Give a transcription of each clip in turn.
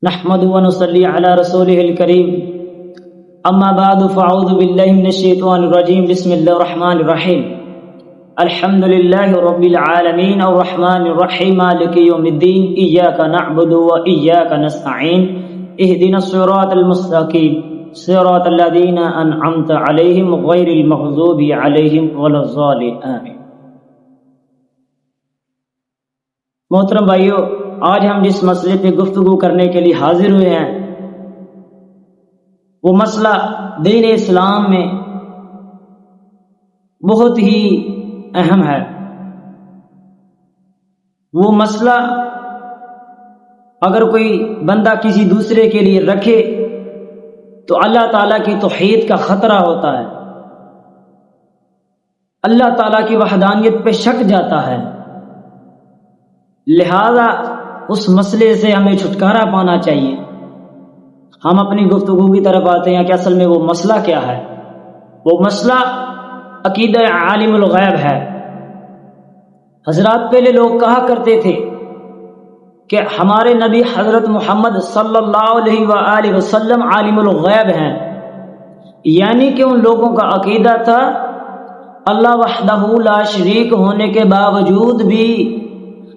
نحمده ونصلي على رسوله الكريم اما بعد فاعوذ بالله من الشيطان الرجيم بسم الله الرحمن الرحيم الحمد لله رب العالمين الرحمن الرحيم مالك يوم الدين اياك نعبد واياك نستعين اهدنا الصراط المستقيم صراط الذين انعمت عليهم غير المغضوب عليهم ولا الضالين آمين۔ محترم بھائیو، آج ہم جس مسئلے پہ گفتگو کرنے کے لیے حاضر ہوئے ہیں وہ مسئلہ دین اسلام میں بہت ہی اہم ہے۔ وہ مسئلہ اگر کوئی بندہ کسی دوسرے کے لیے رکھے تو اللہ تعالیٰ کی توحید کا خطرہ ہوتا ہے، اللہ تعالیٰ کی وحدانیت پہ شک جاتا ہے، لہذا اس مسئلے سے ہمیں چھٹکارا پانا چاہیے۔ ہم اپنی گفتگو کی طرف آتے ہیں کہ اصل میں وہ مسئلہ کیا ہے۔ وہ مسئلہ عقیدہ عالم الغیب ہے۔ حضرات پہلے لوگ کہا کرتے تھے کہ ہمارے نبی حضرت محمد صلی اللہ علیہ وآلہ وسلم عالم الغیب ہیں، یعنی کہ ان لوگوں کا عقیدہ تھا اللہ وحدہ لا شریک ہونے کے باوجود بھی،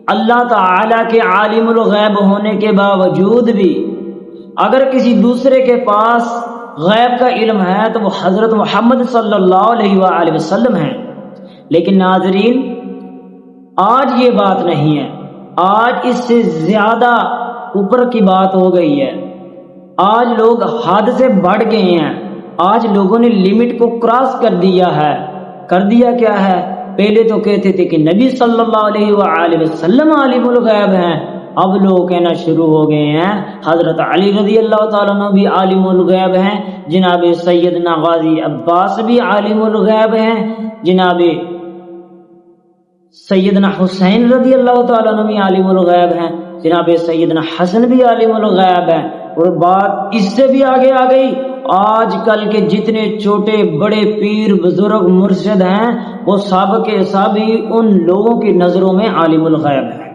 اللہ تعالیٰ کے عالم الغیب ہونے کے باوجود بھی اگر کسی دوسرے کے پاس غیب کا علم ہے تو وہ حضرت محمد صلی اللہ علیہ وآلہ وسلم ہیں۔ لیکن ناظرین، آج یہ بات نہیں ہے، آج اس سے زیادہ اوپر کی بات ہو گئی ہے۔ آج لوگ حد سے بڑھ گئے ہیں، آج لوگوں نے لمٹ کو کراس کر دیا ہے۔ کر دیا کیا ہے؟ پہلے تو کہتے تھے کہ نبی صلی اللہ علیہ وآلہ وسلم عالم الغیب ہیں، اب لوگ کہنا شروع ہو گئے ہیں حضرت علی رضی اللہ تعالیٰ عنہ بھی عالم الغیب ہیں، جناب سیدنا غازی عباس بھی عالم الغیب ہیں، جناب سیدنا حسین رضی اللہ تعالیٰ عنہ بھی عالم الغیب ہیں، جناب سیدنا حسن بھی عالم الغیب ہیں۔ اور بات اس سے بھی آگے آ گئی، آج کل کے جتنے چھوٹے بڑے پیر بزرگ مرشد ہیں وہ سب کے سب ہی ان لوگوں کی نظروں میں عالم الغیب ہے۔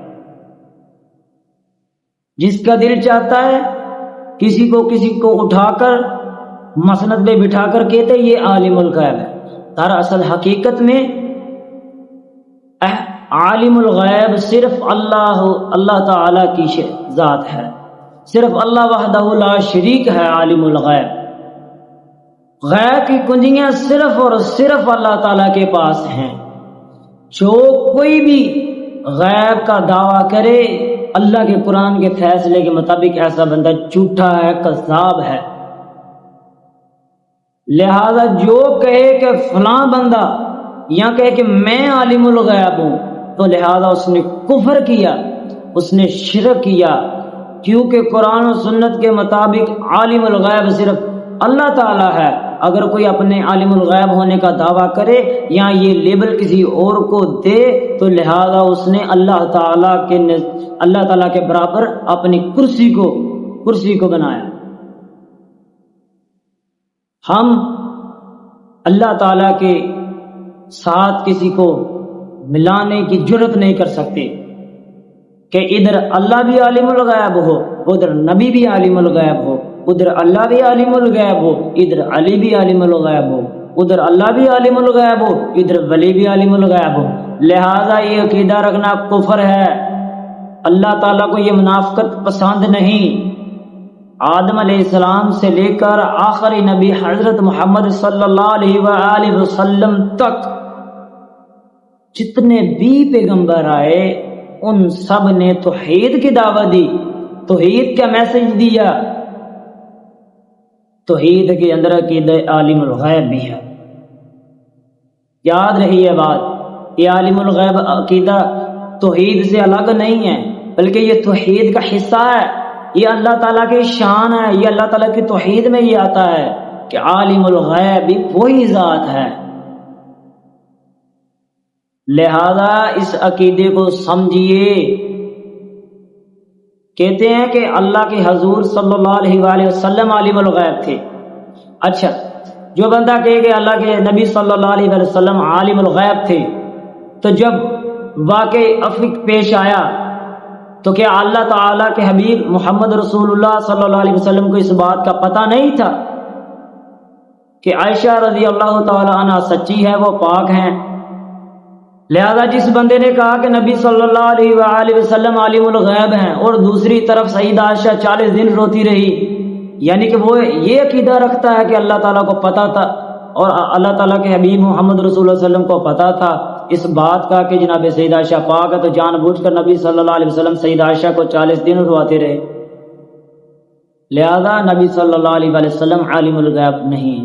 جس کا دل چاہتا ہے کسی کو اٹھا کر مسند پہ بٹھا کر کہتے یہ عالم الغیب ہے۔ دراصل حقیقت میں عالم الغیب صرف اللہ تعالی کی ذات ہے، صرف اللہ وحدہ لا شریک ہے عالم الغیب۔ غیب کی کنجیاں صرف اور صرف اللہ تعالیٰ کے پاس ہیں۔ جو کوئی بھی غیب کا دعویٰ کرے اللہ کے قرآن کے فیصلے کے مطابق ایسا بندہ جھوٹا ہے، کذاب ہے۔ لہذا جو کہے کہ فلاں بندہ یا کہے کہ میں عالم الغیب ہوں تو لہذا اس نے کفر کیا، اس نے شرک کیا، کیونکہ قرآن و سنت کے مطابق عالم الغیب صرف اللہ تعالیٰ ہے۔ اگر کوئی اپنے عالم الغیب ہونے کا دعویٰ کرے یا یہ لیبل کسی اور کو دے تو لہذا اس نے اللہ تعالیٰ کے برابر اپنی کرسی کو بنایا۔ ہم اللہ تعالیٰ کے ساتھ کسی کو ملانے کی جرت نہیں کر سکتے کہ ادھر اللہ بھی عالم الغیب ہو، ادھر نبی بھی عالم الغیب ہو، ادھر اللہ بھی عالم الغیب ہو، ادھر علی بھی عالم الغیب ہو، ادھر اللہ بھی عالم الغیب ہو، ادھر ولی بھی عالم الغیب ہو۔ لہذا یہ عقیدہ رکھنا کفر ہے۔ اللہ تعالیٰ کو یہ منافقت پسند نہیں۔ آدم علیہ السلام سے لے کر آخری نبی حضرت محمد صلی اللہ علیہ وآلہ وسلم تک جتنے بھی پیغمبر آئے ان سب نے توحید کی دعوت دی، توحید کا میسج دیا۔ توحید کے اندر عقیدہ عالم الغیب بھی ہے۔ یاد رہی ہے بات، یہ عالم الغیب عقیدہ توحید سے الگ نہیں ہے، بلکہ یہ توحید کا حصہ ہے، یہ اللہ تعالیٰ کی شان ہے، یہ اللہ تعالیٰ کی توحید میں یہ آتا ہے کہ عالم الغیب بھی وہی ذات ہے۔ لہذا اس عقیدے کو سمجھیے۔ کہتے ہیں کہ اللہ کے حضور صلی اللہ علیہ وآلہ وسلم عالم الغیب تھے۔ اچھا، جو بندہ کہے کہ اللہ کے نبی صلی اللہ علیہ وآلہ وسلم عالم الغیب تھے تو جب واقع افق پیش آیا تو کیا اللہ تعالیٰ کے حبیب محمد رسول اللہ صلی اللہ علیہ وسلم کو اس بات کا پتہ نہیں تھا کہ عائشہ رضی اللہ تعالی عنہ سچی ہے، وہ پاک ہیں؟ لہذا جس بندے نے کہا کہ نبی صلی اللہ علیہ وآلہ وسلم عالم الغیب ہیں اور دوسری طرف سیدہ عائشہ 40 دن روتی رہی، یعنی کہ وہ یہ عقیدہ رکھتا ہے کہ اللہ تعالیٰ کو پتہ تھا اور اللہ تعالیٰ کے حبیب محمد رسول اللہ علیہ وسلم کو پتہ تھا اس بات کا کہ جناب سیدہ عائشہ پاک ہے، تو جان بوجھ کر نبی صلی اللہ علیہ وسلم سیدہ عائشہ کو 40 دن رواتے رہے۔ لہذا نبی صلی اللہ علیہ وسلم عالم الغیب نہیں ہے۔